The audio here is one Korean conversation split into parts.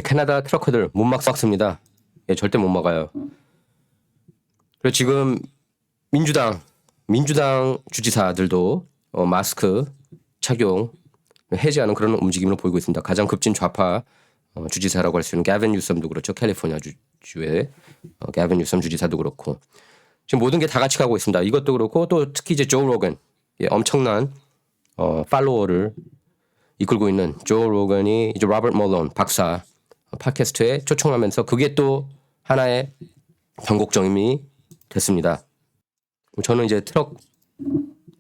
캐나다 트러커들 못 막습니다. 예, 절대 못 막아요. 그리고 지금 민주당 주지사들도 마스크 착용 해제하는 그런 움직임을 보이고 있습니다. 가장 급진 좌파 주지사라고 할 수 있는 게빈 뉴섬도 그렇죠. 캘리포니아 주의 게빈 뉴섬 주지사도 그렇고 지금 모든 게 다 같이 가고 있습니다. 이것도 그렇고 또 특히 이제 조 로건 엄청난 팔로워를 이끌고 있는 조 로건이 이제 로버트 멀론 박사 팟캐스트에 초청하면서 그게 또 하나의 변곡점이 됐습니다. 저는 이제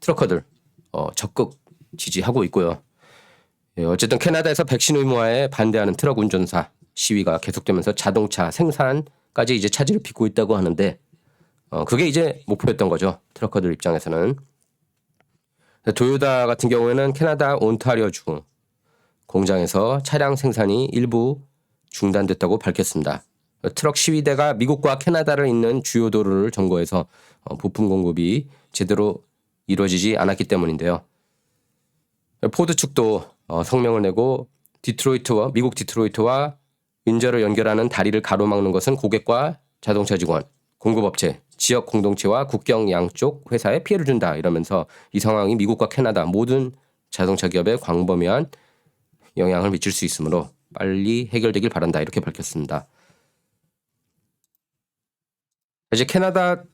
트러커들 적극 지지하고 있고요. 어쨌든 캐나다에서 백신 의무화에 반대하는 트럭 운전사 시위가 계속되면서 자동차 생산까지 이제 차질을 빚고 있다고 하는데 그게 이제 목표였던 거죠. 트러커들 입장에서는. 도요타 같은 경우에는 캐나다 온타리오주 공장에서 차량 생산이 일부 중단됐다고 밝혔습니다. 트럭 시위대가 미국과 캐나다를 잇는 주요 도로를 점거해서 부품 공급이 제대로 이루어지지 않았기 때문인데요. 포드 측도 성명을 내고 미국 디트로이트와 윈저를 연결하는 다리를 가로막는 것은 고객과 자동차 직원, 공급업체, 지역 공동체와 국경 양쪽 회사에 피해를 준다 이러면서 이 상황이 미국과 캐나다 모든 자동차 기업에 광범위한 영향을 미칠 수 있으므로 빨리 해결되길 바란다 이렇게 밝혔습니다. 이제 캐나다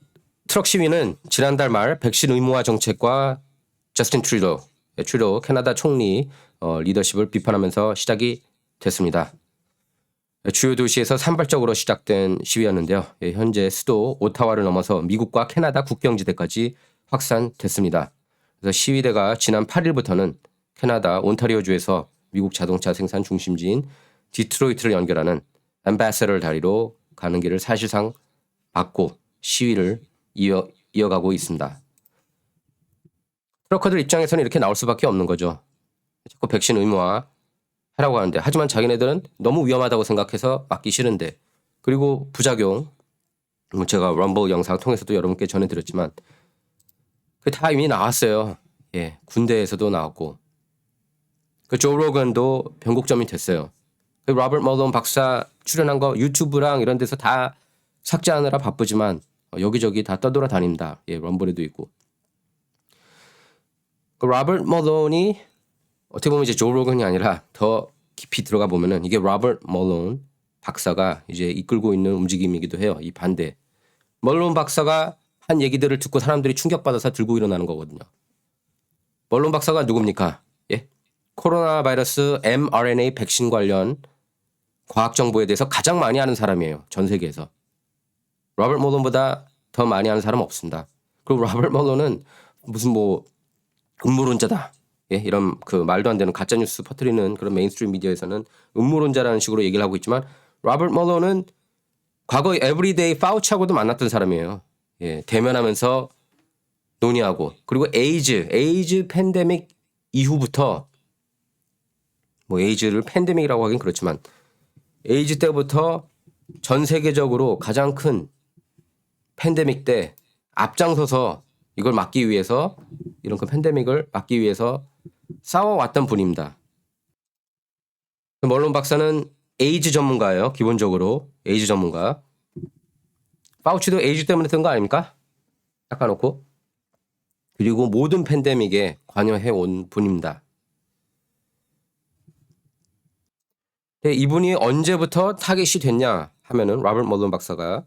트럭 시위는 지난달 말 백신 의무화 정책과 저스틴 트루도 캐나다 총리 리더십을 비판하면서 시작이 됐습니다. 주요 도시에서 산발적으로 시작된 시위였는데요. 현재 수도 오타와를 넘어서 미국과 캐나다 국경지대까지 확산됐습니다. 그래서 시위대가 지난 8일부터는 캐나다 온타리오주에서 미국 자동차 생산 중심지인 디트로이트를 연결하는 앰베서더 다리로 가는 길을 사실상 막고 시위를 이어가고 있습니다. 트러커들 입장에서는 이렇게 나올 수밖에 없는 거죠. 자꾸 백신 의무화 하라고 하는데 하지만 자기네들은 너무 위험하다고 생각해서 막기 싫은데 그리고 부작용 제가 럼블 영상 통해서도 여러분께 전해드렸지만 그 다 이미 나왔어요. 예, 군대에서도 나왔고 그 조 로건도 변곡점이 됐어요. 그 로버트 멀론 박사 출연한 거 유튜브랑 이런 데서 다 삭제하느라 바쁘지만 여기저기 다 떠돌아다닙니다. 예, 럼블에도 있고. 그 로버트 멀론이 어떻게 보면 이제 조 로건이 아니라 더 깊이 들어가 보면은 이게 로버트 멀론 박사가 이제 이끌고 있는 움직임이기도 해요. 이 반대. 멀론 박사가 한 얘기들을 듣고 사람들이 충격받아서 들고 일어나는 거거든요. 멀론 박사가 누굽니까? 예? 코로나 바이러스 mRNA 백신 관련 과학 정보에 대해서 가장 많이 아는 사람이에요. 전 세계에서. 로버트 멀론보다 더 많이 아는 사람 없습니다. 그리고 로버트 멀론은 무슨 뭐 음모론자다. 예, 이런 그 말도 안 되는 가짜 뉴스 퍼뜨리는 그런 메인스트림 미디어에서는 음모론자라는 식으로 얘기를 하고 있지만 로버트 멀론은 과거 에브리데이 파우치하고도 만났던 사람이에요. 예, 대면하면서 논의하고 그리고 에이즈 팬데믹 이후부터 뭐 에이즈를 팬데믹이라고 하긴 그렇지만 에이즈 때부터 전 세계적으로 가장 큰 팬데믹 때 앞장서서 이걸 막기 위해서 이런 그 팬데믹을 막기 위해서 싸워왔던 분입니다. 멀론 박사는 에이즈 전문가예요. 기본적으로 에이즈 전문가. 파우치도 에이즈 때문에 든 거 아닙니까? 닦아놓고. 그리고 모든 팬데믹에 관여해온 분입니다. 근데 이분이 언제부터 타겟이 됐냐 하면은 로버트 멀론 박사가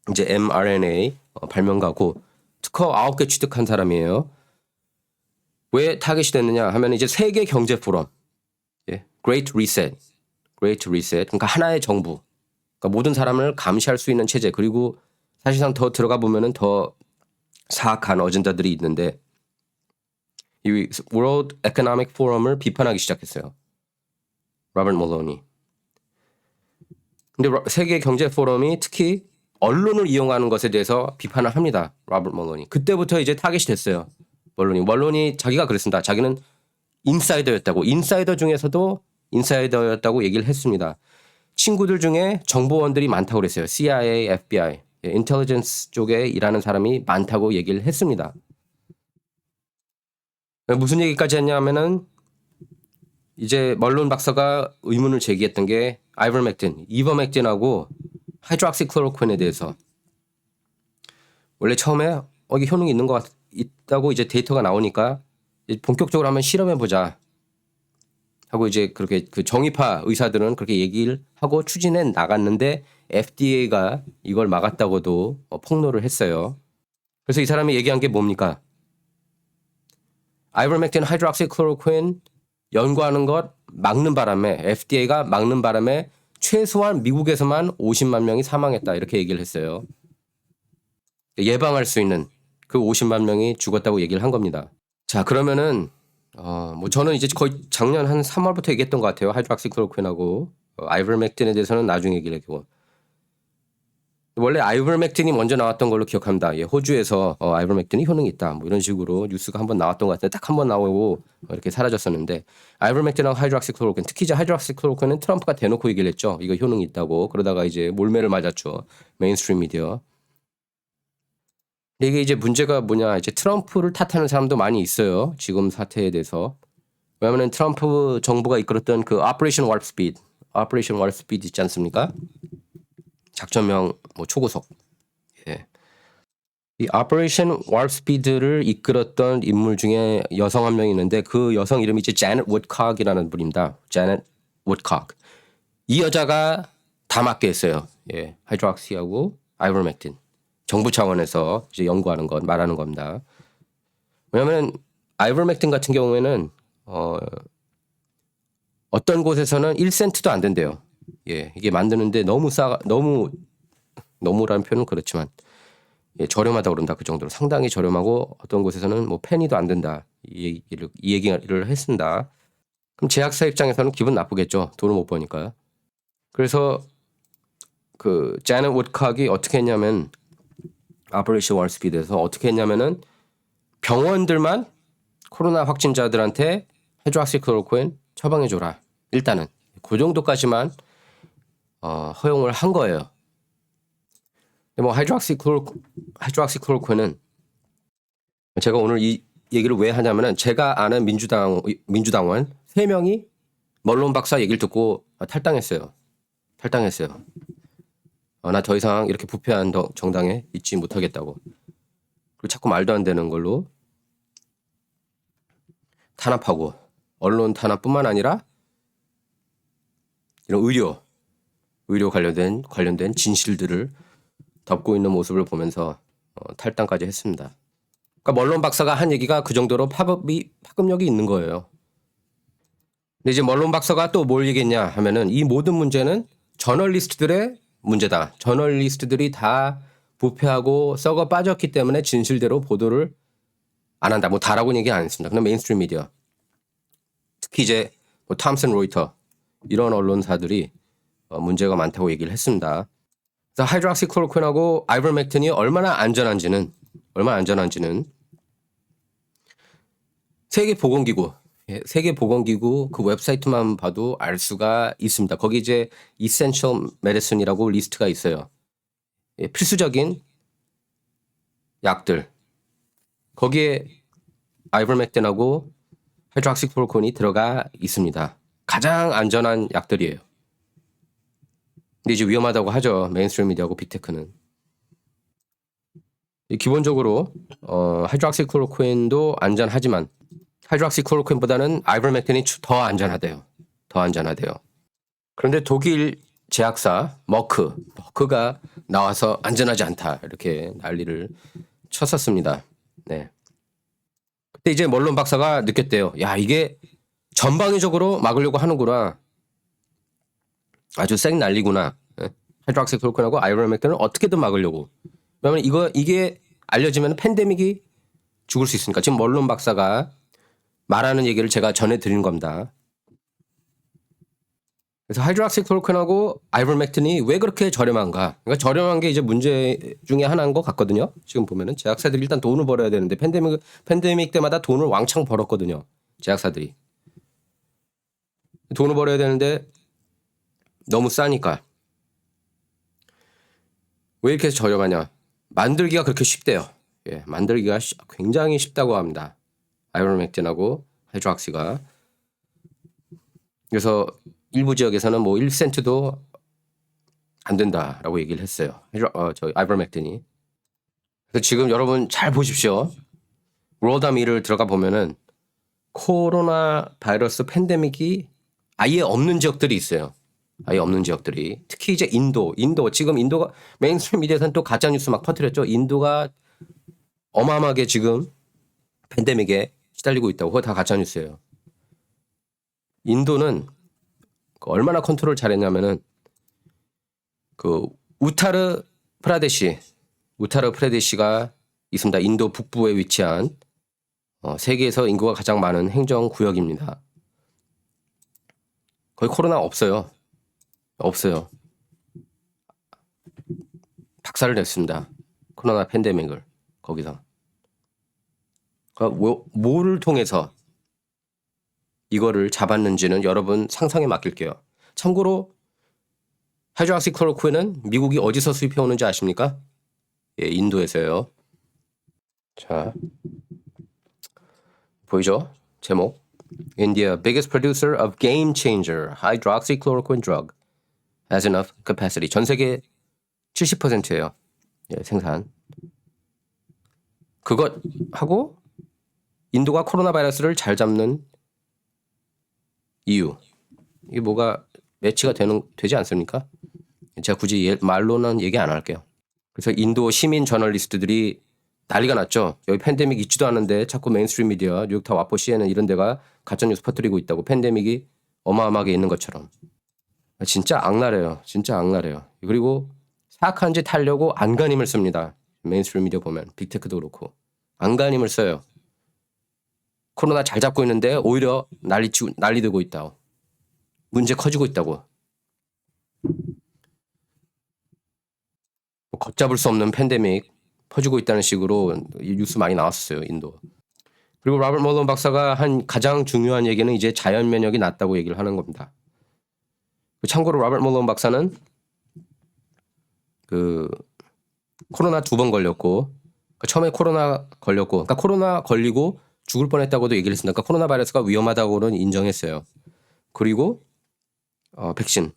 이제 mRNA 발명가고 특허 9개 취득한 사람이에요. 왜 타겟이 됐느냐 하면 이제 세계 경제 포럼, 예, Great Reset. 그러니까 하나의 정부, 그러니까 모든 사람을 감시할 수 있는 체제 그리고 사실상 더 들어가 보면은 더 사악한 어젠다들이 있는데 이 World Economic Forum을 비판하기 시작했어요. 로버트 멀론이. 근데 세계 경제 포럼이 특히 언론을 이용하는 것에 대해서 비판을 합니다. 로버트 멀론이. 그때부터 이제 타겟이 됐어요. 멀론이 자기가 그랬습니다. 자기는 인사이더였다고. 인사이더 중에서도 인사이더였다고 얘기를 했습니다. 친구들 중에 정보원들이 많다고 그랬어요. CIA, FBI, 인텔리전스 쪽에 일하는 사람이 많다고 얘기를 했습니다. 무슨 얘기까지 했냐면은 이제 멀론 박사가 의문을 제기했던 게 이버맥틴하고 하이드록시클로로퀸에 대해서 원래 처음에 이게 효능이 있는 것 있다고 이제 데이터가 나오니까 본격적으로 한번 실험해 보자 하고 이제 그렇게 그 정의파 의사들은 그렇게 얘기를 하고 추진해 나갔는데 FDA가 이걸 막았다고도 폭로를 했어요. 그래서 이 사람이 얘기한 게 뭡니까? 아이버맥틴 하이드록시클로로퀸 연구하는 것 막는 바람에 FDA가 막는 바람에 최소한 미국에서만 50만 명이 사망했다 이렇게 얘기를 했어요. 예방할 수 있는 그 50만 명이 죽었다고 얘기를 한 겁니다. 자 그러면은 뭐 저는 이제 거의 작년 한 3월부터 얘기했던 것 같아요. 하이드록시클로로퀸하고 아이버맥틴에 대해서는 나중에 얘기를 했고 원래 아이버맥틴이 먼저 나왔던 걸로 기억합니다. 호주에서 아이버맥틴이 효능이 있다. 뭐 이런 식으로 뉴스가 한번 나왔던 것 같은데 딱 한 번 나오고 이렇게 사라졌었는데 아이버맥틴하고 하이드록시클로로퀸 특히 이제 하이드록시클로로퀸은 트럼프가 대놓고 얘기를 했죠. 이거 효능이 있다고. 그러다가 이제 몰매를 맞았죠. 메인스트림 미디어. 근데 이게 이제 문제가 뭐냐. 이제 트럼프를 탓하는 사람도 많이 있어요. 지금 사태에 대해서. 왜냐하면 트럼프 정부가 이끌었던 그 오퍼레이션 워프 스피드 있지 않습니까? 작전명 뭐 초고속. 예. 이 오퍼레이션 워프 스피드를 이끌었던 인물 중에 여성 한 명이 있는데 그 여성 이름이 이제 제넷 우드콕이라는 분입니다. 제넷 우드콕. 이 여자가 다 맡게 했어요. 예. 하이드록시하고 아이버맥틴. 정부 차원에서 이제 연구하는 것 말하는 겁니다. 왜냐하면 아이버맥틴 같은 경우에는 어떤 곳에서는 1센트도 안 된대요. 예, 이게 만드는데 너무라는 표현은 그렇지만 예, 저렴하다고 그런다 그 정도로 상당히 저렴하고 어떤 곳에서는 뭐 페니도 안 된다 이 얘기를 했습니다. 그럼 제약사 입장에서는 기분 나쁘겠죠. 돈을 못 버니까. 그래서 그 제넷 우드콕이 어떻게 했냐면 오퍼레이션 워프 스피드에서 어떻게 했냐면은 병원들만 코로나 확진자들한테 하이드록시클로로퀸 처방해줘라. 일단은 그 정도까지만 허용을 한 거예요. 뭐 하이드록시클로로퀸은 제가 오늘 이 얘기를 왜 하냐면은 제가 아는 민주당원 3명이 멀론 박사 얘기를 듣고 탈당했어요. 나 더 이상 이렇게 부패한 정당에 있지 못하겠다고. 그리고 자꾸 말도 안 되는 걸로 탄압하고 언론 탄압뿐만 아니라 이런 의료 관련된 진실들을 덮고 있는 모습을 보면서 탈당까지 했습니다. 그러니까 멀론 박사가 한 얘기가 그 정도로 파급력이 있는 거예요. 근데 이제 멀론 박사가 또 뭘 얘기했냐 하면은 이 모든 문제는 저널리스트들의 문제다. 저널리스트들이 다 부패하고 썩어 빠졌기 때문에 진실대로 보도를 안 한다. 뭐 다라고는 얘기 안 했습니다. 그냥 메인스트림 미디어. 특히 이제 뭐 톰슨 로이터 이런 언론사들이 문제가 많다고 얘기를 했습니다. 그래서 하이드록시클로로퀸하고 아이버맥틴이 얼마나 안전한지는 세계보건기구 그 웹사이트만 봐도 알 수가 있습니다. 거기 이제 Essential Medicine이라고 리스트가 있어요. 예, 필수적인 약들. 거기에 아이버맥틴하고 하이드록시클로로퀸이 들어가 있습니다. 가장 안전한 약들이에요. 근데 이제 위험하다고 하죠. 메인스트림 미디어하고 빅테크는. 기본적으로 하이드록시클로로퀸도 안전하지만 하이드록시클로로퀸보다는 아이버맥틴이 더 안전하대요. 그런데 독일 제약사 머크가 나와서 안전하지 않다 이렇게 난리를 쳤었습니다. 네. 그때 이제 멀론 박사가 느꼈대요. 야 이게 전방위적으로 막으려고 하는구나. 아주 쌩 난리구나. 하이드록시클로로퀸하고 아이버맥틴을 어떻게든 막으려고. 왜냐면 이게 알려지면 팬데믹이 죽을 수 있으니까 지금 멀론 박사가 말하는 얘기를 제가 전해드린 겁니다. 그래서 하이드록시클로로퀸하고 아이버맥틴이 왜 그렇게 저렴한가? 그러니까 저렴한 게 이제 문제 중에 하나인 것 같거든요. 지금 보면은 제약사들이 일단 돈을 벌어야 되는데 팬데믹 때마다 돈을 왕창 벌었거든요. 제약사들이 돈을 벌어야 되는데 너무 싸니까. 왜 이렇게 저렴하냐? 만들기가 그렇게 쉽대요. 예, 만들기가 굉장히 쉽다고 합니다. 아이버맥틴하고 하이드록시가. 그래서 일부 지역에서는 뭐 1센트도 안 된다라고 얘기를 했어요. 저 아이버맥틴이. 그래서 지금 여러분 잘 보십시오. 로다미를 들어가 보면은 코로나 바이러스 팬데믹이 아예 없는 지역들이 있어요. 아예 없는 지역들이. 특히 이제 인도 지금 인도가 메인스트림 미디어에서는 또 가짜 뉴스 막 퍼뜨렸죠. 인도가 어마어마하게 지금 팬데믹에 시달리고 있다고. 그거 다 가짜 뉴스예요. 인도는 얼마나 컨트롤 잘했냐면은 그 우타르 프라데시가 있습니다. 인도 북부에 위치한 세계에서 인구가 가장 많은 행정 구역입니다. 거의 코로나 없어요. 박살을 냈습니다. 코로나 팬데믹을 거기서. 그러니까 뭐를 통해서 이거를 잡았는지는 여러분 상상에 맡길게요. 참고로 하이드록시클로로퀸은 미국이 어디서 수입해 오는지 아십니까? 예, 인도에서요. 자, 보이죠? 제목. India, biggest producer of game changer, hydroxychloroquine drug, has enough capacity. 전 세계 70%예요. 예, 생산. 그것 하고 인도가 코로나 바이러스를 잘 잡는 이유. 이게 뭐가 매치가 되지 않습니까? 제가 굳이 말로는 얘기 안 할게요. 그래서 인도 시민 저널리스트들이 난리가 났죠. 여기 팬데믹 있지도 않은데 자꾸 메인스트림 미디어, 뉴욕타 와포 CNN 이런 데가 가짜뉴스 퍼뜨리고 있다고. 팬데믹이 어마어마하게 있는 것처럼. 진짜 악랄해요. 그리고 사악한 짓 하려고 안간힘을 씁니다. 메인스트림 미디어 보면 빅테크도 그렇고 안간힘을 써요. 코로나 잘 잡고 있는데 오히려 난리 되고 있다고. 문제 커지고 있다고. 걷잡을 수 없는 팬데믹 퍼지고 있다는 식으로 뉴스 많이 나왔었어요. 인도. 그리고 로버트 멀론 박사가 한 가장 중요한 얘기는 이제 자연 면역이 낮다고 얘기를 하는 겁니다. 참고로 로버트 멀론 박사는 그 코로나 2번 걸렸고 처음에 코로나 걸렸고 그러니까 코로나 걸리고 죽을 뻔했다고도 얘기를 했습니다. 그러니까 코로나 바이러스가 위험하다고는 인정했어요. 그리고 백신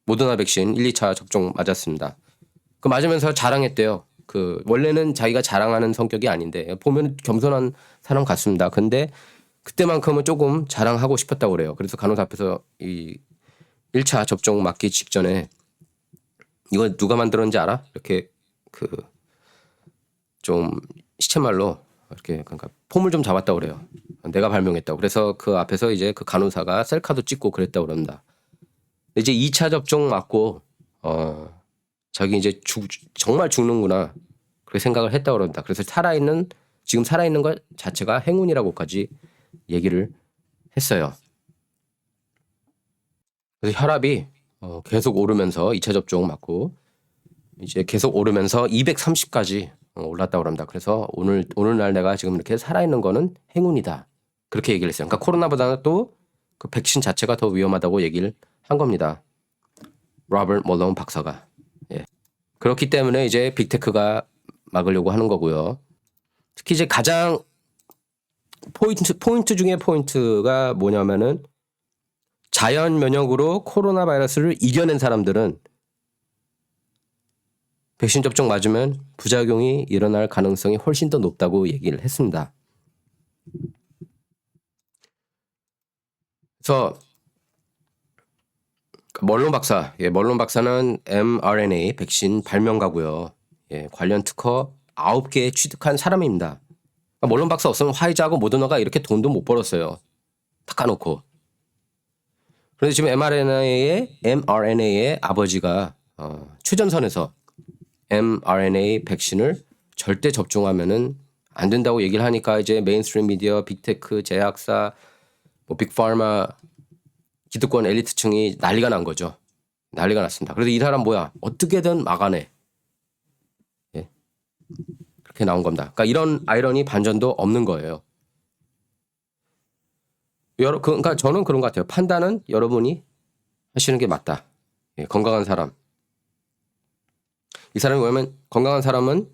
모더나 백신 1, 2차 접종 맞았습니다. 그 맞으면서 자랑했대요. 그 원래는 자기가 자랑하는 성격이 아닌데 보면 겸손한 사람 같습니다. 근데 그때만큼은 조금 자랑하고 싶었다고 그래요. 그래서 간호사 앞에서 이 1차 접종 맞기 직전에 이거 누가 만들었는지 알아? 이렇게 그 좀 시체말로 이렇게 그러니까 폼을 좀 잡았다고 그래요. 내가 발명했다고. 그래서 그 앞에서 이제 그 간호사가 셀카도 찍고 그랬다고 그럽니다. 이제 2차 접종 맞고 자기 이제 정말 죽는구나 그렇게 생각을 했다고 그럽니다. 그래서 지금 살아있는 것 자체가 행운이라고까지 얘기를 했어요. 그래서 혈압이 계속 오르면서 2차 접종 맞고 이제 계속 오르면서 230까지 올랐다고 합니다. 그래서 오늘날 내가 지금 이렇게 살아있는 거는 행운이다. 그렇게 얘기를 했어요. 그러니까 코로나보다는 또 그 백신 자체가 더 위험하다고 얘기를 한 겁니다. 로버트 멀론 박사가. 예. 그렇기 때문에 이제 빅테크가 막으려고 하는 거고요. 특히 이제 가장 포인트 중에 포인트가 뭐냐면은 자연 면역으로 코로나 바이러스를 이겨낸 사람들은 백신 접종 맞으면 부작용이 일어날 가능성이 훨씬 더 높다고 얘기를 했습니다. 그래서 멀론 박사는 mRNA 백신 발명가고요. 예, 관련 특허 9개 취득한 사람입니다. 멀론 박사 없으면 화이자하고 모더나가 이렇게 돈도 못 벌었어요. 다 까놓고. 그런데 지금 mRNA의 아버지가 최전선에서 mRNA 백신을 절대 접종하면은 안 된다고 얘기를 하니까 이제 메인스트림 미디어, 빅테크, 제약사, 뭐 빅파르마, 기득권 엘리트층이 난리가 난 거죠. 난리가 났습니다. 그래서 이 사람 뭐야? 어떻게든 막아내. 예. 그렇게 나온 겁니다. 그러니까 이런 아이러니 반전도 없는 거예요. 그러니까 저는 그런 것 같아요. 판단은 여러분이 하시는 게 맞다. 예, 건강한 사람. 이 사람이 뭐냐면 건강한 사람은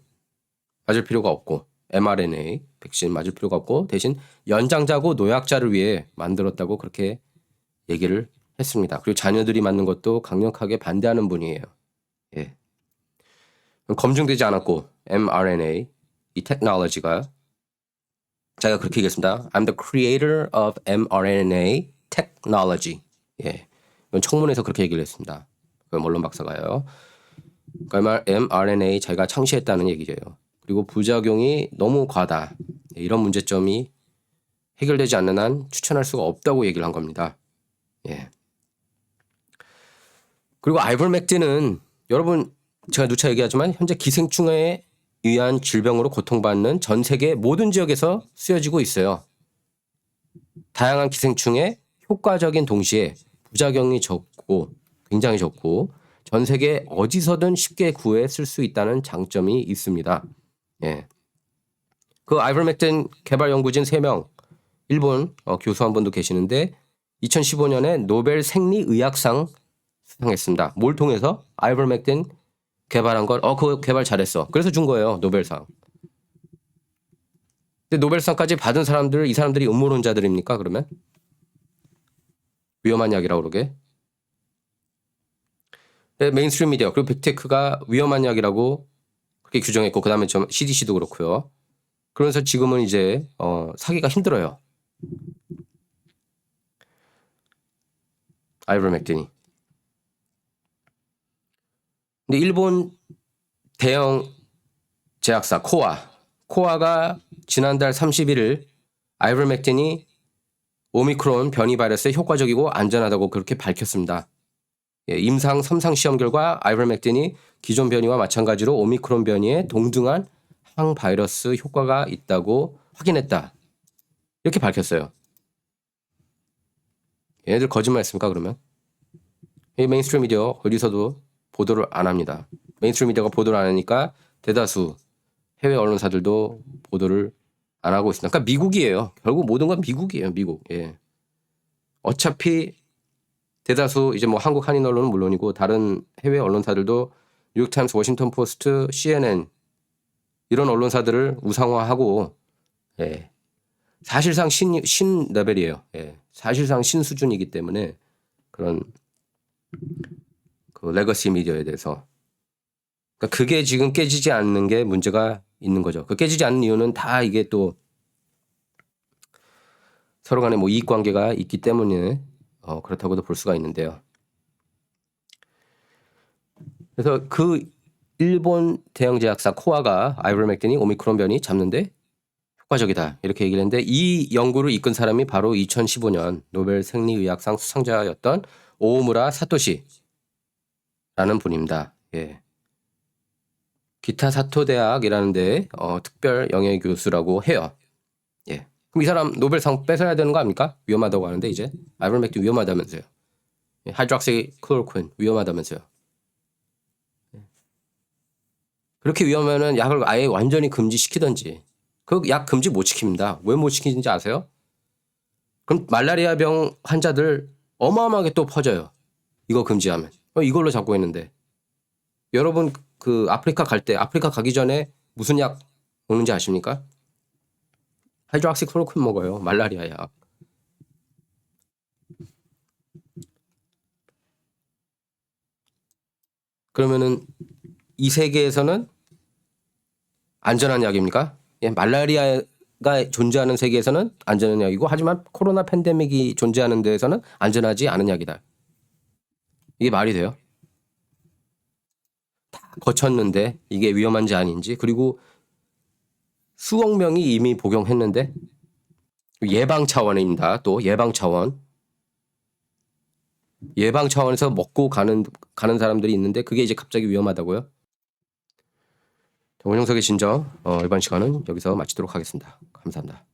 맞을 필요가 없고 mRNA 백신 맞을 필요가 없고 대신 연장자고 노약자를 위해 만들었다고 그렇게 얘기를 했습니다. 그리고 자녀들이 맞는 것도 강력하게 반대하는 분이에요. 예. 검증되지 않았고 mRNA 이 테크놀로지가 제가 그렇게 얘기했습니다. I'm the creator of mRNA technology. 예. 이건 청문회에서 그렇게 얘기를 했습니다. 그 몰론 박사가요. 그러니까 mRNA 자기가 창시했다는 얘기예요. 그리고 부작용이 너무 과다. 이런 문제점이 해결되지 않는 한 추천할 수가 없다고 얘기를 한 겁니다. 예. 그리고 아이버맥틴은 여러분 제가 누차 얘기하지만 현재 기생충에 의한 질병으로 고통받는 전 세계 모든 지역에서 쓰여지고 있어요. 다양한 기생충에 효과적인 동시에 부작용이 적고 굉장히 적고 전 세계 어디서든 쉽게 구해 쓸 수 있다는 장점이 있습니다. 예. 그 아이버맥틴 개발 연구진 3명 일본 교수 한 분도 계시는데 2015년에 노벨 생리의학상 수상했습니다. 뭘 통해서? 아이버맥틴 개발한 걸 그거 개발 잘했어. 그래서 준 거예요. 노벨상. 근데 노벨상까지 받은 사람들 이 사람들이 음모론자들입니까? 그러면? 위험한 약이라고 그러게. 메인스트림 미디어 그리고 빅테크가 위험한 약이라고 그렇게 규정했고 그다음에 좀 CDC도 그렇고요. 그러면서 지금은 이제 사기가 힘들어요. 아이버맥틴이. 근데 일본 대형 제약사 코아가 지난달 31일 아이버맥틴이 오미크론 변이 바이러스에 효과적이고 안전하다고 그렇게 밝혔습니다. 예, 임상 3상 시험 결과 아이버맥틴이 기존 변이와 마찬가지로 오미크론 변이에 동등한 항바이러스 효과가 있다고 확인했다. 이렇게 밝혔어요. 얘네들 거짓말했습니까 그러면? 이 메인스트림 미디어 어디서도 보도를 안 합니다. 메인스트림 미디어가 보도를 안 하니까 대다수 해외 언론사들도 보도를 안 하고 있습니다. 그러니까 미국이에요. 결국 모든 건 미국이에요. 미국. 예. 어차피 대다수 이제 뭐 한국 한인 언론은 물론이고 다른 해외 언론사들도 뉴욕타임스, 워싱턴 포스트, CNN 이런 언론사들을 우상화하고 예. 사실상 신 레벨이에요. 예. 사실상 신 수준이기 때문에 그런 그 레거시 미디어에 대해서 그러니까 그게 지금 깨지지 않는 게 문제가 있는 거죠. 그 깨지지 않는 이유는 다 이게 또 서로 간에 뭐 이익 관계가 있기 때문에 그렇다고도 볼 수가 있는데요. 그래서 그 일본 대형 제약사 코아가 아이버맥틴이 오미크론 변이 잡는데 효과적이다 이렇게 얘기를 했는데 이 연구를 이끈 사람이 바로 2015년 노벨 생리의학상 수상자였던 오오무라 사토시라는 분입니다. 예. 기타 사토 대학이라는 데 특별 영예 교수라고 해요. 예. 그럼 이 사람 노벨상 뺏어야 되는 거 아닙니까? 위험하다고 하는데 이제 아이버맥틴 위험하다면서요. 예. 하이드록시 클로로퀸 위험하다면서요. 그렇게 위험하면은 약을 아예 완전히 금지시키든지. 그 약 금지 못 시킵니다. 왜 못 시키는지 아세요? 그럼 말라리아 병 환자들 어마어마하게 또 퍼져요. 이거 금지하면. 이걸로 잡고 있는데. 여러분 그 아프리카 가기 전에 무슨 약 먹는지 아십니까? 하이드록시클로로퀸 먹어요. 말라리아 약. 그러면은 이 세계에서는 안전한 약입니까? 예, 말라리아가 존재하는 세계에서는 안전한 약이고 하지만 코로나 팬데믹이 존재하는 데에서는 안전하지 않은 약이다. 이게 말이 돼요? 다 거쳤는데 이게 위험한지 아닌지 그리고 수억 명이 이미 복용했는데 예방 차원입니다. 또 예방 차원에서 먹고 가는 사람들이 있는데 그게 이제 갑자기 위험하다고요? 원영석의 진저 이번 시간은 여기서 마치도록 하겠습니다. 감사합니다.